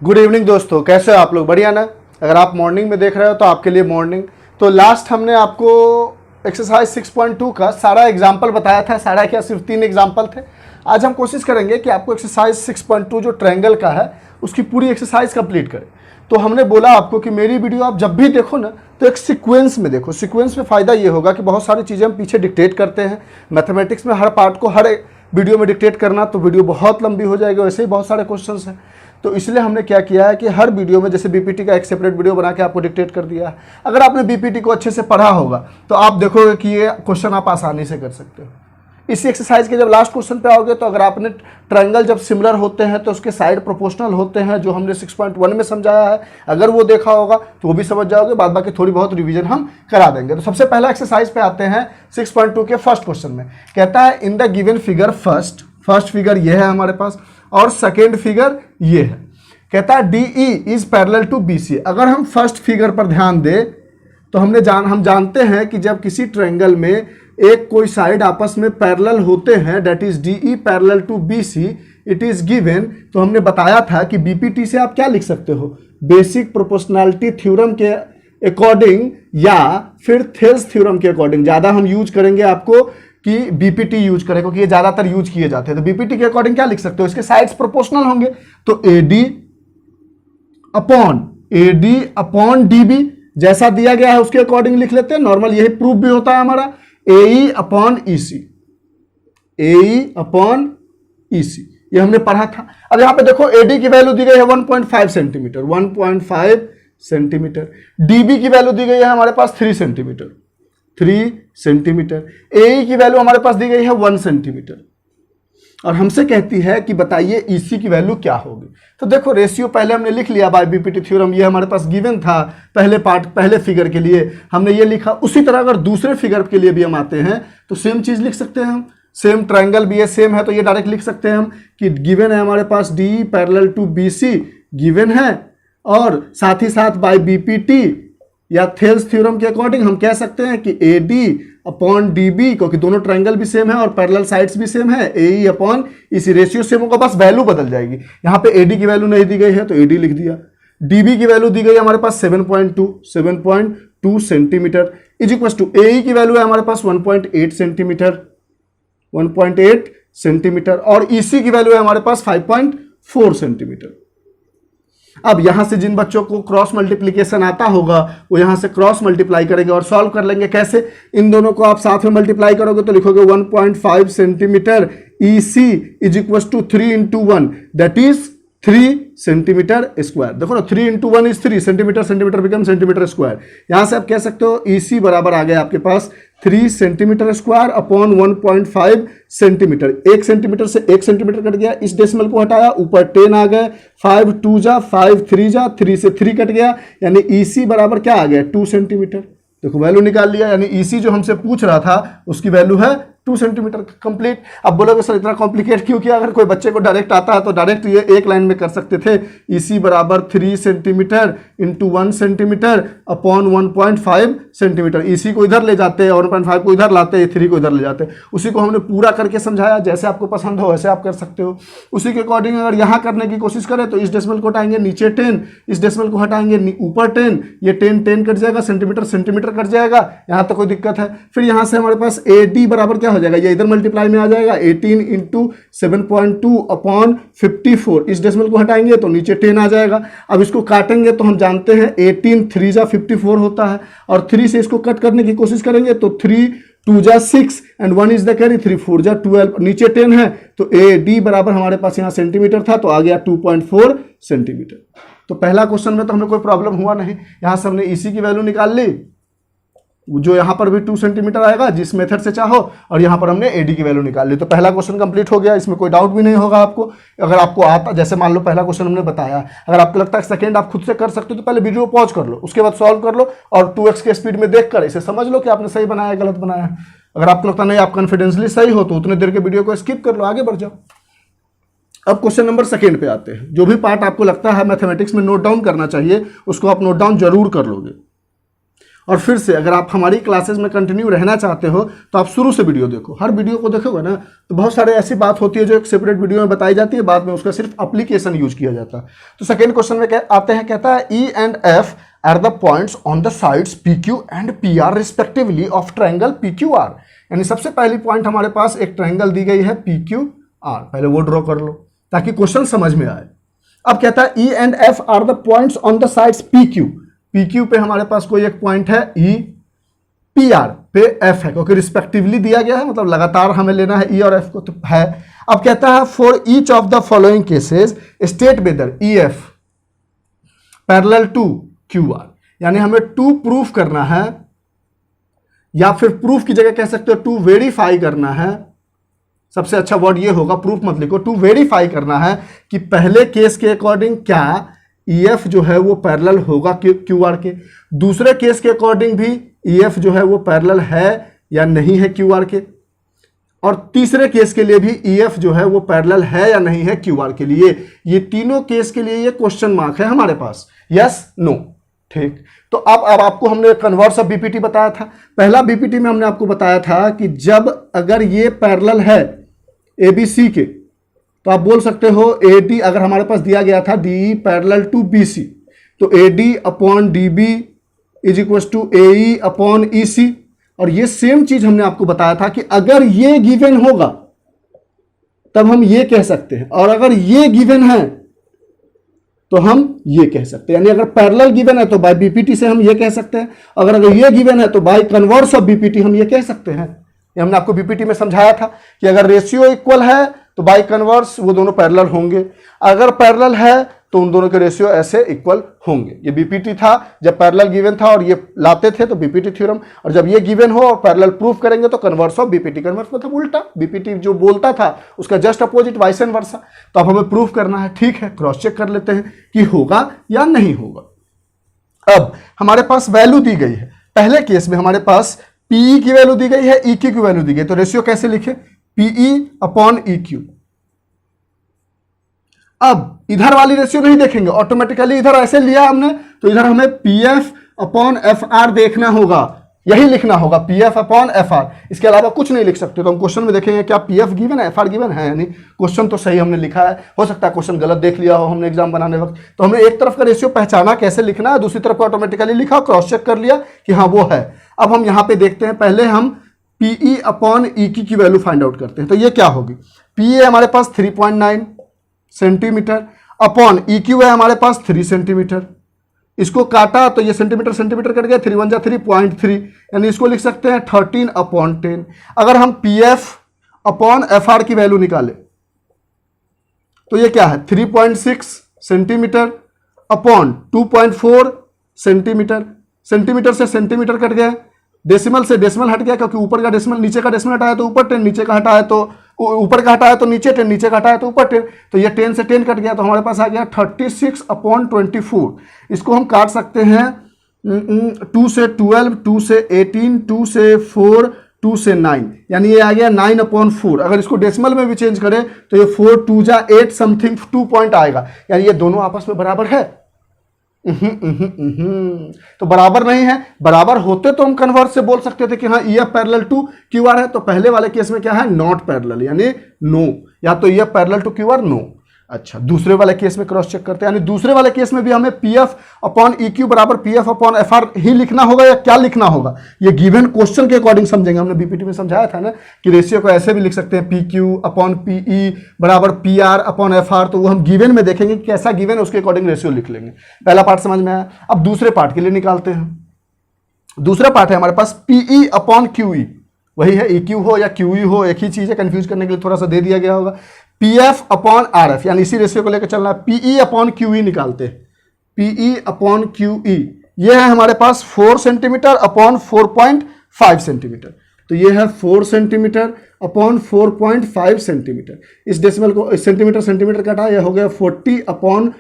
Good evening दोस्तों, कैसे हो आप लोग? बढ़िया ना। अगर आप मॉर्निंग में देख रहे हो तो आपके लिए मॉर्निंग। तो लास्ट हमने आपको एक्सरसाइज 6.2 का सारा एग्जाम्पल बताया था। सारा क्या, सिर्फ 3 एग्जाम्पल थे। आज हम कोशिश करेंगे कि आपको एक्सरसाइज 6.2 जो ट्रायंगल का है उसकी पूरी एक्सरसाइज कंप्लीट करें। तो हमने बोला आपको कि मेरी वीडियो आप जब भी देखो ना तो एक सीक्वेंस में देखो। सीक्वेंस में फ़ायदा ये होगा कि बहुत सारी चीज़ें हम पीछे डिक्टेट करते हैं। मैथमेटिक्स में हर पार्ट को हर वीडियो में डिक्टेट करना तो वीडियो बहुत लंबी हो जाएगी। वैसे ही बहुत सारे क्वेश्चंस हैं, तो इसलिए हमने क्या किया है कि हर वीडियो में जैसे बीपीटी का एक सेपरेट वीडियो बना के आपको डिक्टेट कर दिया है। अगर आपने बीपीटी को अच्छे से पढ़ा होगा तो आप देखोगे कि ये क्वेश्चन आप आसानी से कर सकते हो। इसी एक्सरसाइज के जब लास्ट क्वेश्चन पे आओगे तो अगर आपने ट्रायंगल जब सिमिलर होते हैं तो उसके साइड प्रोपोर्शनल होते हैं, जो हमने 6.1 में समझाया है। अगर वो देखा होगा तो वो भी समझ जाओगे। बाद बाकी थोड़ी बहुत रिवीजन हम करा देंगे। तो सबसे पहला एक्सरसाइज पे आते हैं 6.2 के फर्स्ट क्वेश्चन में। कहता है in the given figure first figure ये है हमारे पास और सेकेंड फिगर ये है। कहता है DE is parallel to BC। अगर हम फर्स्ट फिगर पर ध्यान दें तो हम जानते हैं कि जब किसी ट्रायंगल में एक कोई साइड आपस में पैरेलल होते हैं, that is DE parallel to BC, it is given. तो हमने बताया था कि BPT से आप क्या लिख सकते हो, बेसिक प्रोपोर्शनैलिटी थ्योरम के अकॉर्डिंग या फिर थेल्स थ्योरम के अकॉर्डिंग। ज़्यादा हम यूज करेंगे आपको कि BPT यूज करें क्योंकि ये ज़्यादातर यूज किए जाते हैं। तो BPT के अकॉर्डिंग क्या लिख सकते हो, इसके साइड्स प्रोपोर्शनल होंगे तो AD अपॉन DB जैसा दिया गया है उसके अकॉर्डिंग लिख लेते हैं। नॉर्मल यही प्रूफ भी होता है हमारा। AE अपॉन EC ये हमने पढ़ा था। अब यहां पे देखो AD की वैल्यू दी गई है 1.5 सेंटीमीटर, 1.5 सेंटीमीटर। DB की वैल्यू दी गई है हमारे पास 3 सेंटीमीटर, 3 सेंटीमीटर। AE की वैल्यू हमारे पास दी गई है 1 सेंटीमीटर और हमसे कहती है कि बताइए EC की वैल्यू क्या होगी। तो देखो रेशियो पहले हमने लिख लिया बाय BPT थ्योरम, ये हमारे पास गिवन था पहले फिगर के लिए हमने ये लिखा। उसी तरह अगर दूसरे फिगर के लिए भी हम आते हैं तो सेम चीज लिख सकते हैं हम। सेम ट्रायंगल भी है, सेम है, तो ये डायरेक्ट लिख सकते हैं हम कि गिवन है हमारे पास DE parallel to BC given है और साथ ही साथ बाय BPT या थेल्स थ्योरम के अकॉर्डिंग हम कह सकते हैं कि AD अपॉन DB, क्योंकि दोनों ट्रायंगल भी सेम है और पैरेलल साइड्स भी सेम है। AE अपॉन इसी रेशियो सेम होगा, बस वैल्यू बदल जाएगी। यहाँ पे AD की वैल्यू नहीं दी गई है तो AD लिख दिया। DB की वैल्यू दी गई है हमारे पास 7.2 centimetre is equal to AE की वैल्यू है हमारे पास 1.8 सेंटीमीटर और EC की वैल्यू है हमारे पास 5.4 सेंटीमीटर। अब यहां से जिन बच्चों को क्रॉस मल्टीप्लीकेशन आता होगा वो यहां से क्रॉस मल्टीप्लाई करेंगे और सॉल्व कर लेंगे। कैसे? इन दोनों को आप साथ में मल्टीप्लाई करोगे तो लिखोगे 1.5 centimetre EC is equal to 3 into 1 that is 3 centimetre square. देखो ना, 3 into 1 is 3 centimetre become centimetre square. यहां से आप कह सकते हो EC बराबर आ गया आपके पास 3 centimetre square upon 1.5 centimetre. 1 centimetre से 1 सेंटीमीटर कट गया, इस डेसिमल को हटाया, ऊपर 10 आ गए, 5 2 जा 5 3 जा 3 से 3 कट गया, यानी EC बराबर क्या आ गया 2 सेंटीमीटर। देखो वैल्यू निकाल लिया, यानी EC जो हमसे पूछ रहा था उसकी वैल्यू है 2 सेंटीमीटर कंप्लीट। अब बोलोगे सर इतना कॉम्प्लिकेट क्यों किया? अगर कोई बच्चे को डायरेक्ट आता है तो डायरेक्ट ये एक लाइन में कर सकते थे। EC बराबर 3 centimetre into 1 centimetre upon 1.5 centimetre. EC को इधर ले जाते और 1.5 को इधर लाते, 3 को इधर ले जाते। उसी को हमने पूरा करके समझाया, जैसे आपको पसंद हो वैसे आप कर सकते हो। उसी के अकॉर्डिंग अगर यहाँ करने की कोशिश करें तो इस डेसिमल को हटाएंगे नीचे 10, इस डेसिमल को हटाएंगे ऊपर 10, ये 10 कट जाएगा, सेंटीमीटर कट जाएगा, यहाँ तो कोई दिक्कत है। फिर यहाँ से हमारे पास AD बराबर क्या हो जाएगा, ये इधर मल्टीप्लाई में आ जाएगा 18 इंटू 7.2 अपॉन 54, इस डेसिमल को हटाएंगे तो नीचे 10 आ जाएगा। अब इसको काटेंगे तो हम जानते हैं 18 3 जा 54 होता है और 3 से इसको कट करने की कोशिश करेंगे तो 3 2 जा 6 एंड 1 इज द कैरी, 3 4 जा 12, नीचे 10 है तो AD बराबर हमारे पास यहाँ सेंटीमीटर था तो आ गया 2.4 सेंटीमीटर। तो पहला क्वेश्चन में तो हमें कोई प्रॉब्लम हुआ नहीं। यहाँ से हमने EC की वैल्यू निकाल ली, जो यहाँ पर भी 2 सेंटीमीटर आएगा जिस मेथड से चाहो, और यहाँ पर हमने AD की वैल्यू निकाल ली। तो पहला क्वेश्चन कंप्लीट हो गया, इसमें कोई डाउट भी नहीं होगा आपको। अगर आपको आता, जैसे मान लो पहला क्वेश्चन हमने बताया, अगर आपको लगता है सेकंड आप खुद से कर सकते हो तो पहले वीडियो पॉज कर लो, उसके बाद सॉल्व कर लो और 2x के स्पीड में देखकर इसे समझ लो कि आपने सही बनाया गलत बनाया। अगर आपको लगता नहीं आप कॉन्फिडेंसली सही हो तो उतने देर के वीडियो को स्किप कर लो, आगे बढ़ जाओ। अब क्वेश्चन नंबर सेकंड पे आते हैं। जो भी पार्ट आपको लगता है मैथमेटिक्स में नोट डाउन करना चाहिए उसको आप नोट डाउन जरूर कर लोगे। और फिर से अगर आप हमारी क्लासेस में कंटिन्यू रहना चाहते हो तो आप शुरू से वीडियो देखो, हर वीडियो को देखोगे ना तो बहुत सारे ऐसी बात होती है जो एक सेपरेट वीडियो में बताई जाती है, बाद में उसका सिर्फ एप्लीकेशन यूज किया जाता है। तो सेकेंड क्वेश्चन में आते हैं, कहता है E and F R the points on the sides P Q and P R respectively of triangle P Q R. यानी सबसे पहली पॉइंट हमारे पास एक ट्रायंगल दी गई है पी क्यू आर, पहले वो ड्रॉ कर लो ताकि क्वेश्चन समझ में आए। अब कहता है E and F R the points on the sides P Q, P Q पे हमारे पास कोई एक पॉइंट है ई, पी आर पे एफ है, क्योंकि रिस्पेक्टिवली दिया गया है, मतलब लगातार हमें लेना है ई और एफ को, तो है। अब कहता है for each of the following cases state whether E F parallel to Q R, यानी हमें टू प्रूफ करना है, या फिर प्रूफ की जगह कह सकते हो टू वेरीफाई करना है। सबसे अच्छा वर्ड ये होगा, प्रूफ मत लिखो, टू वेरीफाई करना है कि पहले केस के अकॉर्डिंग क्या EF जो है वो पैरेलल होगा क्यू आर के, दूसरे केस के अकॉर्डिंग भी EF जो है वो पैरेलल है या नहीं है क्यू आर के, और तीसरे केस के लिए भी EF जो है वो पैरेलल है या नहीं है क्यू आर के लिए। ये तीनों केस के लिए ये क्वेश्चन मार्क है हमारे पास, यस नो, ठीक। तो अब आपको हमने कन्वर्स ऑफ बीपीटी बताया था, पहला बीपीटी में हमने आपको बताया था कि जब अगर ये पैरेलल है ABC के, तो आप बोल सकते हो AD, अगर हमारे पास दिया गया था DE पैरेलल टू BC, तो AD upon DB is equal to AE upon EC। और ये सेम चीज हमने आपको बताया था कि अगर ये गिवन होगा तब हम ये कह सकते हैं, और अगर ये गिवन है तो हम ये कह सकते हैं। यानी अगर पैरेलल गिवन है तो बाय बीपीटी से हम ये कह सकते हैं, अगर ये गिवन है तो बाय कन्वर्स ऑफ बीपीटी हम ये कह सकते हैं। ये हमने आपको बीपीटी में समझाया था कि अगर रेशियो इक्वल है तो बाय कन्वर्स वो दोनों पैरेलल होंगे, अगर पैरेलल है तो उन दोनों के रेशियो ऐसे इक्वल होंगे। ये बीपीटी था जब पैरेलल गिवन था और ये लाते थे तो बीपीटी थ्योरम, और जब ये गिवन हो और पैरेलल प्रूफ करेंगे तो कन्वर्स ऑफ बीपीटी। कन्वर्स मतलब उल्टा, बीपीटी जो बोलता था उसका जस्ट अपोजिट, वाइस एंड वर्सा। तो अब हमें प्रूफ करना है, ठीक है, क्रॉस चेक कर लेते हैं कि होगा या नहीं होगा। अब हमारे पास वैल्यू दी गई है, पहले केस में हमारे पास पीई की वैल्यू दी गई है, EQ की वैल्यू दी गई, तो रेशियो कैसे लिखे, PE अपॉन EQ। अब इधर वाली रेशियो नहीं देखेंगे, ऑटोमेटिकली इधर ऐसे लिया हमने तो इधर हमें PF अपॉन FR देखना होगा, यही लिखना होगा PF अपॉन FR, इसके अलावा कुछ नहीं लिख सकते। तो हम क्वेश्चन में देखेंगे क्या PF गिवन है, FR गिवन है, यानी क्वेश्चन तो सही हमने लिखा है। हो सकता है क्वेश्चन गलत देख लिया हो हमने एग्जाम बनाने वक्त, तो हमने एक तरफ का रेशियो पहचाना कैसे लिखना है, दूसरी तरफ को ऑटोमेटिकली लिखा, क्रॉस चेक कर लिया कि हाँ वो है। अब हम यहाँ पे देखते हैं, पहले हम PE अपॉन EQ की वैल्यू फाइंड आउट करते हैं। तो ये क्या होगी, PE हमारे पास 3.9 सेंटीमीटर अपॉन EQ है हमारे पास 3 सेंटीमीटर, इसको काटा तो ये सेंटीमीटर सेंटीमीटर कट गया, 3 1 जा 3.3, यानी इसको लिख सकते हैं 13 अपॉन 10। अगर हम PF अपॉन FR की वैल्यू निकालें तो ये क्या है, 3.6 सेंटीमीटर अपॉन 2.4 सेंटीमीटर, सेंटीमीटर से सेंटीमीटर कट गया, डेसिमल से डेसिमल हट गया, क्योंकि ऊपर का डेसिमल नीचे का डेसिमल हटाया तो ऊपर 10, नीचे का हटाया तो ऊपर का हटाया तो नीचे 10, नीचे का हटाया तो ऊपर 10, तो ये 10 से 10 कट गया, तो हमारे पास आ गया 36 अपॉन 24। इसको हम काट सकते हैं 2 से 12, 2 से 18, 2 से 4, 2 से 9, यानी ये आ गया 9 अपॉन 4। अगर इसको डेसिमल में भी चेंज करें तो ये 4 2 जा 8 समथिंग 2 पॉइंट आएगा, यानी ये दोनों आपस में बराबर है। तो बराबर नहीं है, बराबर होते तो हम कन्वर्स से बोल सकते थे कि हाँ EF पैरेलल टू QR है, तो पहले वाले केस में क्या है, नॉट पैरेलल, यानी नो, या तो EF parallel to QR no. अच्छा, दूसरे वाले केस में क्रॉस चेक करते हैं, यानी दूसरे वाले केस में भी हमें PF अपॉन EQ बराबर PF अपॉन FR ही लिखना होगा, या क्या लिखना होगा, ये गिवन क्वेश्चन के अकॉर्डिंग समझेंगे। हमने बीपीटी में समझाया था ना कि रेशियो को ऐसे भी लिख सकते हैं, PQ अपॉन PE बराबर PR अपॉन FR, तो वो हम गिवन में देखेंगे कि कैसा गिवन है उसके अकॉर्डिंग रेशियो लिख लेंगे। पहला पार्ट समझ में आया, अब दूसरे पार्ट के लिए निकालते हैं। दूसरा पार्ट है हमारे पास PE अपॉन QE, वही है EQ हो या QE हो, एक ही चीज है, कंफ्यूज करने के लिए थोड़ा सा दे दिया गया होगा। PF अपॉन RF, यानी इसी रेशियो को लेकर चलना है। PE अपॉन QE निकालते हैं, PE अपॉन QE, ये है हमारे पास 4 सेंटीमीटर अपॉन 4.5 सेंटीमीटर, तो ये है 4 सेंटीमीटर अपॉन 4.5 सेंटीमीटर। इस डेसिमल को सेंटीमीटर सेंटीमीटर काटा, यह हो गया 40 अपॉन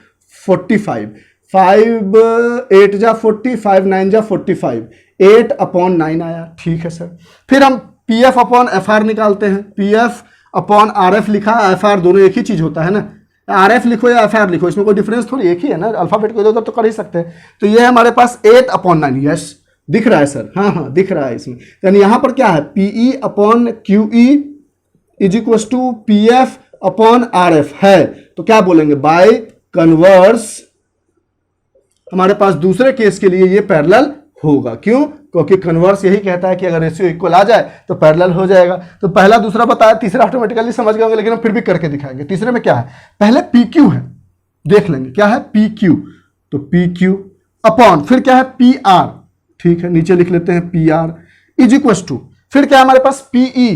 45, 5 8 जा 40, 5 9 जा 45, 8 अपॉन 9 आया, ठीक है सर। फिर हम PF अपॉन FR निकालते हैं, PF अपॉन RF लिखा, FR दोनों एक ही चीज होता है ना, RF लिखो या FR लिखो, इसमें कोई डिफरेंस थोड़ी, एक ही है ना, अल्फाबेट को इधर उधर तो कर ही सकते हैं। तो ये है हमारे पास 8 अपॉन 9, यस, दिख रहा है सर? हाँ हाँ दिख रहा है इसमें। यानी यहां पर क्या है, PE upon QE is equal to P F upon R F है। तो क्या बोलेंगे, बाय कन्वर्स हमारे पास दूसरे केस के लिए ये पैरेलल होगा। क्यों? क्योंकि कन्वर्स यही कहता है कि अगर रेशियो इक्वल आ जाए तो पैरेलल हो जाएगा। तो पहला दूसरा बताया, तीसरा ऑटोमेटिकली समझ गए होंगे, लेकिन हम फिर भी करके दिखाएंगे। तीसरे में क्या है, पहले पी क्यू है, देख लेंगे क्या है पी क्यू। तो पी क्यू अपॉन फिर क्या है पी आर, ठीक है नीचे लिख लेते हैं P R is equal to फिर क्या है हमारे पास पीई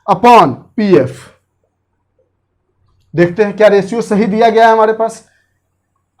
अपॉन पी एफ। देखते हैं क्या रेशियो सही दिया गया है हमारे पास।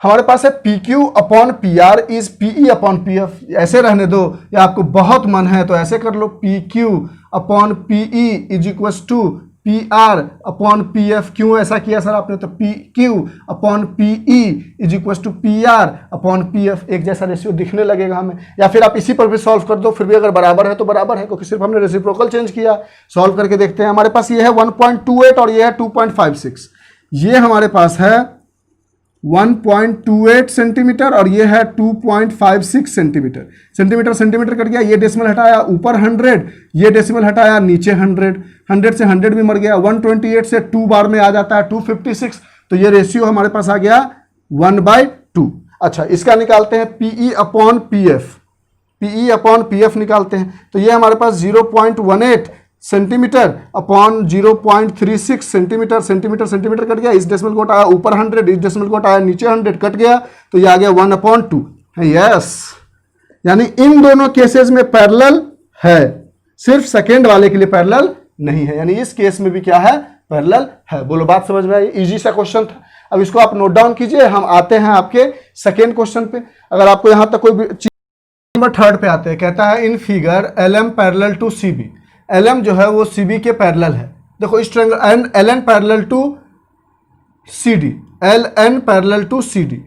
हमारे पास है P Q upon P R is PE upon P F. ऐसे रहने दो, या आपको बहुत मन है तो ऐसे कर लो, P Q upon PE is equal to P R upon P F. क्यों ऐसा किया सर आपने? तो P Q upon PE is equal to P R upon P F. एक जैसा रेशियो दिखने लगेगा हमें। या फिर आप इसी पर भी सॉल्व कर दो, फिर भी अगर बराबर है तो बराबर है, क्योंकि सिर्फ हमने रेसिप्रोकल चेंज किया। सॉल्व करके देखते हैं। हमारे पास ये है 1.28 और ये है 2.56। ये हमारे पास है 1.28 सेंटीमीटर और ये है 2.56 सेंटीमीटर। सेंटीमीटर सेंटीमीटर कट गया, ये डेसिमल हटाया ऊपर 100, ये डेसिमल हटाया नीचे 100, 100 से 100 भी मर गया। 128 से 2 बार में आ जाता है 256। तो ये रेशियो हमारे पास आ गया 1/2। अच्छा, इसका निकालते हैं PE upon P F. PE upon P F निकालते हैं तो ये हमारे पास 0.18 centimetre upon 0.36 centimetre. Centimetre centimetre cut गया, इस डेसिमल को हटाया ऊपर 100, इस डेसिमल को हटाया नीचे 100, कट गया तो ये आ गया 1/2 है। यस, यानी इन दोनों केसेस में पैरेलल है, सिर्फ सेकेंड वाले के लिए पैरेलल नहीं है। यानी इस केस में भी क्या है, पैरेलल है। बोलो बात समझ में आई? इजी सा क्वेश्चन था। अब इसको आप नोट डाउन कीजिए। हम आते हैं आपके सेकेंड क्वेश्चन पे। अगर आपको यहां तक कोई चीज, नंबर 3 पे आते हैं। कहता है in figure LM parallel to CB। LM जो है वो CB के पैरेलल है। देखो इस triangle LN parallel to CD, LN parallel to CD।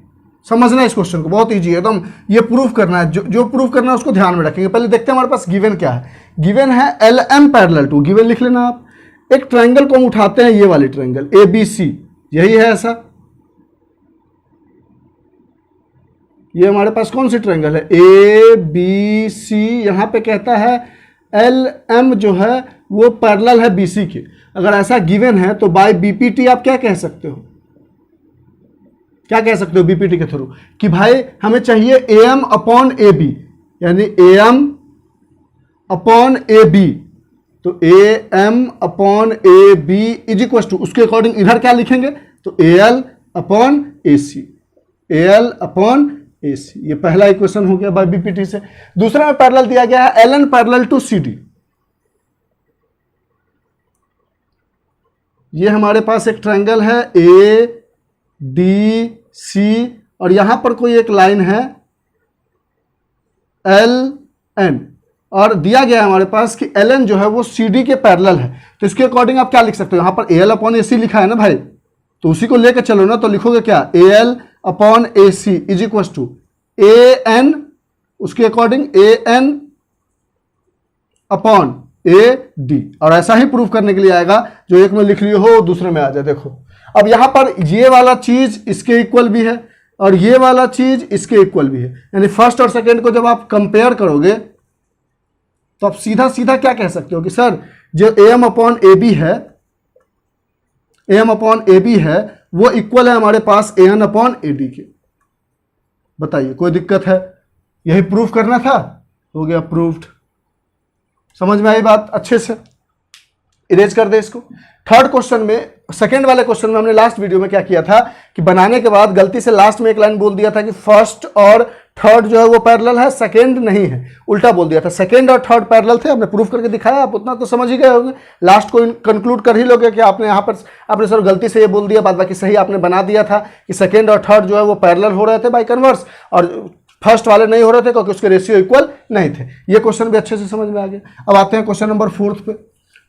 समझना इस क्वेश्चन को, बहुत इजी है एकदम। ये प्रूफ करना है, जो प्रूफ करना है उसको ध्यान में रखेंगे। पहले देखते हैं हमारे पास गिवन क्या है। गिवन है LM पैरेलल टू, गिवन लिख लेना आप। एक ट्रायंगल को हम उठाते हैं, ये वाली ट्रायंगल ABC, यही है ऐसा। ये हमारे पास कौन सी ट्रायंगल है, ABC। यहां पे कहता है LM जो है वो पैरेलल है BC के। अगर ऐसा गिवन है तो बाय BPT आप क्या कह सकते हो, क्या कह सकते हो BPT के थ्रू कि भाई हमें चाहिए AM अपॉन AB, यानी AM अपॉन AB। तो AM upon AB is equal to, उसके अकॉर्डिंग इधर क्या लिखेंगे, तो AL upon AC, AL upon AC। ये पहला इक्वेशन हो गया बाय BPT से। दूसरा में पैरेलल दिया गया है LN पैरेलल टू CD। ये हमारे पास एक ट्रायंगल है ADC और यहां पर कोई एक लाइन है LN और दिया गया है हमारे पास कि LN जो है वो CD के पैरेलल है। तो इसके अकॉर्डिंग आप क्या लिख सकते हो, यहां पर AL अपॉन AC लिखा है ना भाई, तो उसी को लेकर चलो ना। तो लिखोगे क्या, AL upon AC is equal to AN, उसके अकॉर्डिंग AN अपॉन AD। और ऐसा ही प्रूफ करने के लिए आएगा, जो एक में लिख लियो हो दूसरे में आ जाए। देखो अब यहां पर ये वाला चीज इसके इक्वल भी है और ये वाला चीज इसके इक्वल भी है। यानी फर्स्ट और सेकेंड को जब आप कंपेयर करोगे तो आप सीधा सीधा क्या कह सकते हो कि सर जो AM अपॉन AB है, AM अपॉन AB है वो इक्वल है हमारे पास AN अपॉन AD के। बताइए कोई दिक्कत है? यही प्रूफ करना था, हो गया प्रूफ्ड। समझ में आई बात अच्छे से? इरेज कर दे इसको। थर्ड क्वेश्चन में, सेकंड वाले क्वेश्चन में हमने लास्ट वीडियो में क्या किया था कि बनाने के बाद गलती से लास्ट में एक लाइन बोल दिया था कि फर्स्ट और थर्ड जो है वो पैरेलल है, सेकंड नहीं है, उल्टा बोल दिया था। सेकंड और थर्ड पैरेलल थे, हमने प्रूफ करके दिखाया। आप उतना तो समझ ही गए होंगे, लास्ट को कंक्लूड कर ही लोगे कि आपने यहाँ पर आपने सर गलती से ये बोल दिया, बाद बाकी सही आपने बना दिया था कि सेकंड और थर्ड जो है वो पैरेलल हो रहे थे बाय कन्वर्स और फर्स्ट वाले नहीं हो रहे थे क्योंकि उसके रेशियो इक्वल नहीं थे। ये क्वेश्चन भी अच्छे से समझ में आ गया। अब आते हैं क्वेश्चन नंबर 4 पे।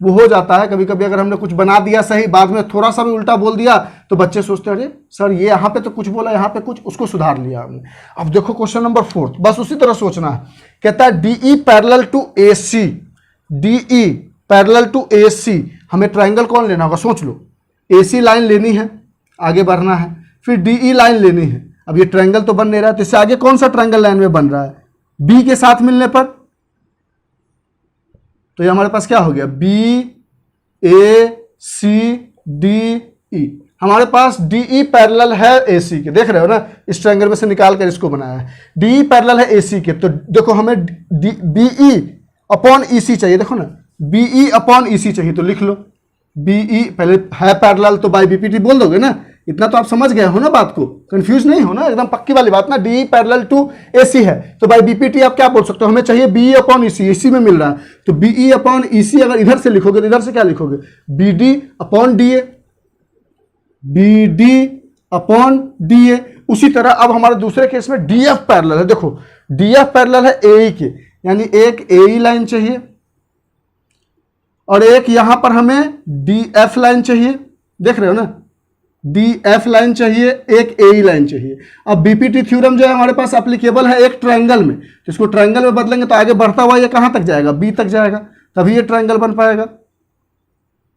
वो हो जाता है कभी कभी, अगर हमने कुछ बना दिया सही, बाद में थोड़ा सा भी उल्टा बोल दिया तो बच्चे सोचते हैं अरे सर ये यहाँ पे तो कुछ बोला, यहाँ पे कुछ, उसको सुधार लिया हमने। अब देखो क्वेश्चन नंबर 4, बस उसी तरह सोचना है। कहता है DE parallel to AC, DE parallel to AC। हमें ट्राइंगल कौन लेना होगा, सोच लो। AC लाइन लेनी है, आगे बढ़ना है, फिर DE लाइन लेनी है। अब ये ट्रायंगल तो बन नहीं रहा है, तो इससे आगे कौन सा ट्रायंगल लाइन में बन रहा है, बी के साथ मिलने पर तो ये हमारे पास क्या हो गया, बी ए सी डी ई। हमारे पास डी ई पैरेलल है ए सी के, देख रहे हो ना, इस ट्रायंगल में से निकाल कर इसको बनाया है। डी ई पैरेलल है ए सी के, तो देखो हमें बी ई अपॉन ई सी चाहिए, देखो ना बी ई अपॉन ई सी चाहिए, तो लिख लो बी ई, पहले है पैरेलल तो बाय बीपीटी बोल दोगे ना, इतना तो आप समझ गए हो ना बात को, कंफ्यूज नहीं हो ना, एकदम पक्की वाली बात ना। डी ई पैरेलल टू ए सी है तो बाय बीपीटी आप क्या बोल सकते हो, हमें चाहिए बी ई अपॉन ई सी, इसी में मिल रहा है, तो बी ई अपॉन ई सी अगर इधर से लिखोगे तो इधर से क्या लिखोगे, B D upon D A, B D upon D A. उसी तरह अब हमारे दूसरे केस में डी एफ पैरेलल है, देखो डी एफ पैरेलल है ए ई के, यानी एक ए ई लाइन चाहिए और एक यहां पर हमें डी एफ लाइन चाहिए, देख रहे हो ना, डी एफ लाइन चाहिए, एक ए ई लाइन चाहिए। अब बीपीटी थ्योरम जो है हमारे पास एप्लीकेबल है एक ट्रायंगल में, तो इसको ट्रायंगल में बदलेंगे तो आगे बढ़ता हुआ ये कहां तक जाएगा, बी तक जाएगा, तभी ये ट्रायंगल बन पाएगा,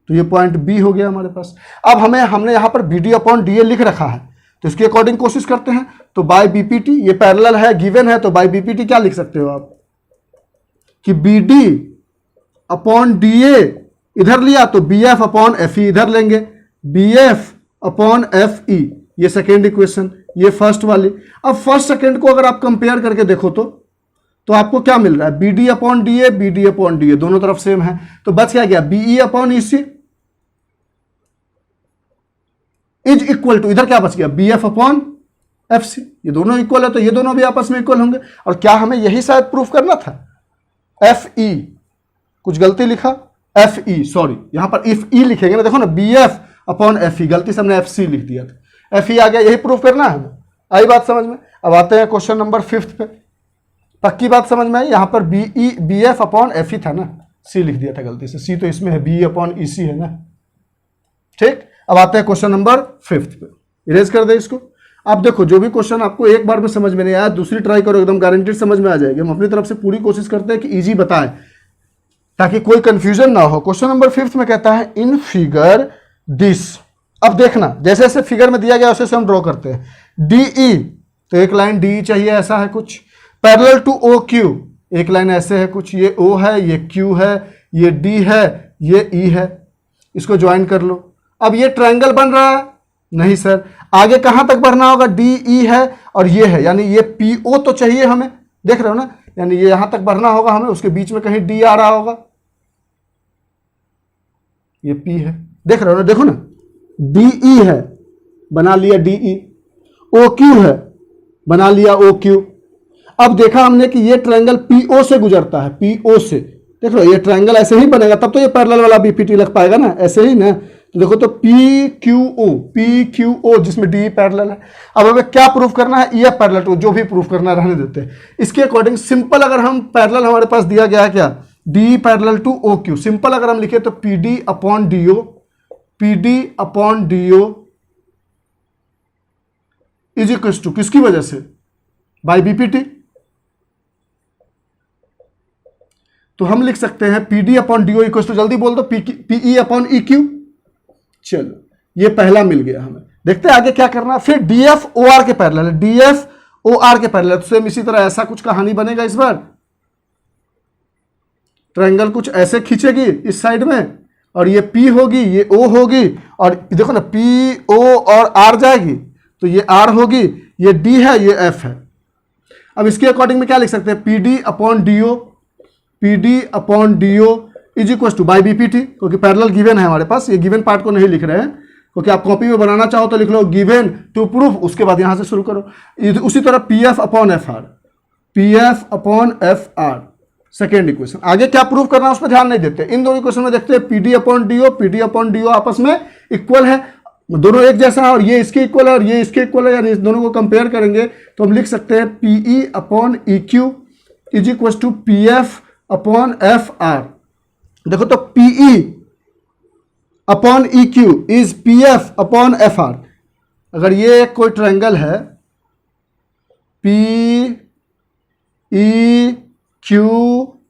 तो ये पॉइंट बी हो गया हमारे पास। अब हमने यहां पर B D upon D A लिख रखा है, तो इसके अकॉर्डिंग कोशिश करते हैं, तो बाय बीपीटी, ये पैरेलल है गिवन है, तो बाय बीपीटी क्या लिख सकते हो आप कि B D upon D A इधर लिया तो B F upon F E इधर लेंगे, B F upon F E, ये सेकेंड इक्वेशन, ये फर्स्ट वाली। अब फर्स्ट सेकेंड को अगर आप कंपेयर करके देखो तो आपको क्या मिल रहा है, B D upon D A, B D upon D A दोनों तरफ सेम है, तो बच क्या गया, B E upon E C is equal to, इधर क्या बच गया, B F upon F C, ये दोनों इक्वल है तो ये दोनों भी आपस में इक्वल होंगे। और क्या हमें यही शायद प्रूफ करना था, एफ ई, कुछ गलती लिखा, एफ ई सॉरी, यहां पर इफ ई लिखेंगे ना, देखो ना B F upon F E, गलती से हमने एफ सी लिख दिया था, एफ ई आ गया, यही प्रूफ करना है हमें। आई बात समझ में। अब आते हैं क्वेश्चन नंबर 5 पे, पक्की बात समझ में आई, यहां पर B F upon F E था ना, सी लिख दिया था गलती से, सी तो इसमें है, बी अपॉन ई सी है ना, ठीक। अब आते हैं क्वेश्चन नंबर 5 पे, इरेज कर दे इसको। आप देखो जो भी क्वेश्चन आपको एक बार में समझ में नहीं आया, दूसरी ट्राई करो, एकदम गारंटीड समझ में आ जाएगी। हम अपनी तरफ से पूरी कोशिश करते हैं कि इजी बताएं ताकि कोई कंफ्यूजन ना हो। क्वेश्चन नंबर 5 में कहता है इन फिगर दिस, अब देखना जैसे जैसे फिगर में दिया गया वैसे हम ड्रॉ करते हैं। डी ई, तो एक लाइन डी चाहिए, ऐसा है कुछ, पैरेलल टू ओ क्यू, एक लाइन ऐसे है कुछ, ये ओ है, ये क्यू है, ये डी है, ये ई है, इसको ज्वाइन कर लो। अब ये ट्रायंगल बन रहा है, नहीं सर, आगे कहां तक बढ़ना होगा, डी ई है और ये है, यानी ये पी ओ तो चाहिए हमें, देख रहे हो ना, यानी ये यहां तक बढ़ना होगा हमें, उसके बीच में कहीं डी आ रहा होगा, ये पी है, देख रहे हो ना, देखो ना डी ई है, बना लिया डी ई, ओ क्यू है, बना लिया ओ क्यू। अब देखा हमने कि ये ट्रायंगल पी ओ से गुजरता है, पी ओ से, देख लो ये ट्रायंगल ऐसे ही बनेगा, तब तो ये पैरेलल वाला बीपीटी लग पाएगा ना, ऐसे ही ना, तो देखो तो पी क्यू ओ जिसमें डी पैरेलल है। अब हमें क्या प्रूफ करना है, ये पैरेलल टू, जो भी प्रूफ करना रहने देते हैं। इसके अकॉर्डिंग सिंपल अगर हम पैरेलल हमारे पास दिया गया है क्या, D parallel to O Q, simple अगर हम लिखे तो P D upon D O, P D upon D O is equal to किसकी वजह से, बाय बीपीटी, तो हम लिख सकते हैं P D upon D O equal to, जल्दी बोल दो, पीई अपॉन ई क्यू। चलो ये पहला मिल गया हमें, देखते हैं आगे क्या करना है। फिर डी एफ ओ आर के पैरेलल है, डी एफ ओ आर के पैरेलल, तो सेम इसी तरह ऐसा कुछ कहानी बनेगा। इस बार ट्रायंगल कुछ ऐसे खींचेगी इस साइड में, और ये पी होगी, ये ओ होगी, और देखो ना पी ओ और आर जाएगी, तो ये आर होगी, ये डी है, ये एफ है। अब इसके अकॉर्डिंग में क्या लिख सकते हैं, P D upon D O, P D upon D O is equal to by BPT, क्योंकि पैरेलल गिवन है हमारे पास, ये गिवन पार्ट को नहीं लिख रहे हैं, क्योंकि आप कॉपी में बनाना चाहो तो लिख लो गिवन टू प्रूफ, उसके बाद यहां से शुरू करो। उसी तरह P F upon F are, P F upon F are second equation. आगे क्या प्रूफ करना है उस पर ध्यान नहीं देते, इन दोनों इक्वेशन में देखते हैं P D upon D O, P D upon D O आपस में इक्वल है, दोनों एक जैसा है, और ये इसके इक्वल है और ये इसके इक्वल है, यानी इस दोनों को कंपेयर करेंगे तो हम लिख सकते हैं PE upon E Q is equal to P F upon F R. देखो तो PE upon E Q is P F upon F R. अगर ये कोई ट्रायंगल है P E Q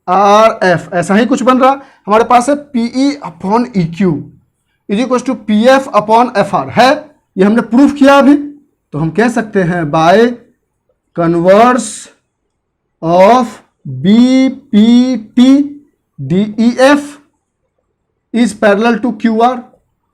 R F, ऐसा ही कुछ बन रहा हमारे पास है, PE upon E Q is equal to P F upon F R है, ये हमने प्रूफ किया अभी, तो हम कह सकते हैं by converse of BPT DEF is parallel to QR।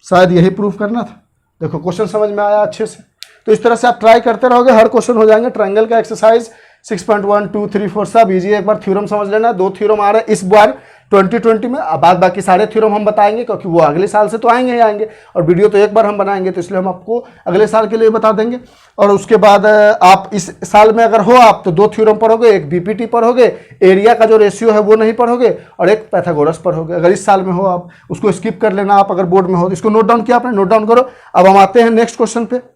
शायद यही प्रूफ करना था। देखो क्वेश्चन समझ में आया अच्छे से। तो इस तरह से आप ट्राई करते रहोगे, हर क्वेश्चन हो जाएंगे। ट्रायंगल का एक्सरसाइज 6.1 2 3 4 सब इजी है। एक बार थ्योरम समझ लेना, 2 थ्योरम आ रहे हैं इस बार 2020 में। अब बाद बाकी सारे थ्योरम हम बताएंगे क्योंकि वो अगले साल से तो आएंगे ही आएंगे, और वीडियो तो एक बार हम बनाएंगे, तो इसलिए हम आपको अगले साल के लिए बता देंगे। और उसके बाद आप इस साल में अगर हो आप तो 2 थ्योरम पढ़ोगे, एक BPT पढ़ोगे, एरिया का जो रेशियो है वो नहीं पढ़ोगे, और एक पैथागोरस पढ़ोगे। अगर इस साल में हो आप उसको स्किप कर लेना, आप अगर बोर्ड में हो तो। इसको नोट डाउन किया आपने, नोट डाउन करो। अब हम आते हैं नेक्स्ट क्वेश्चन पे।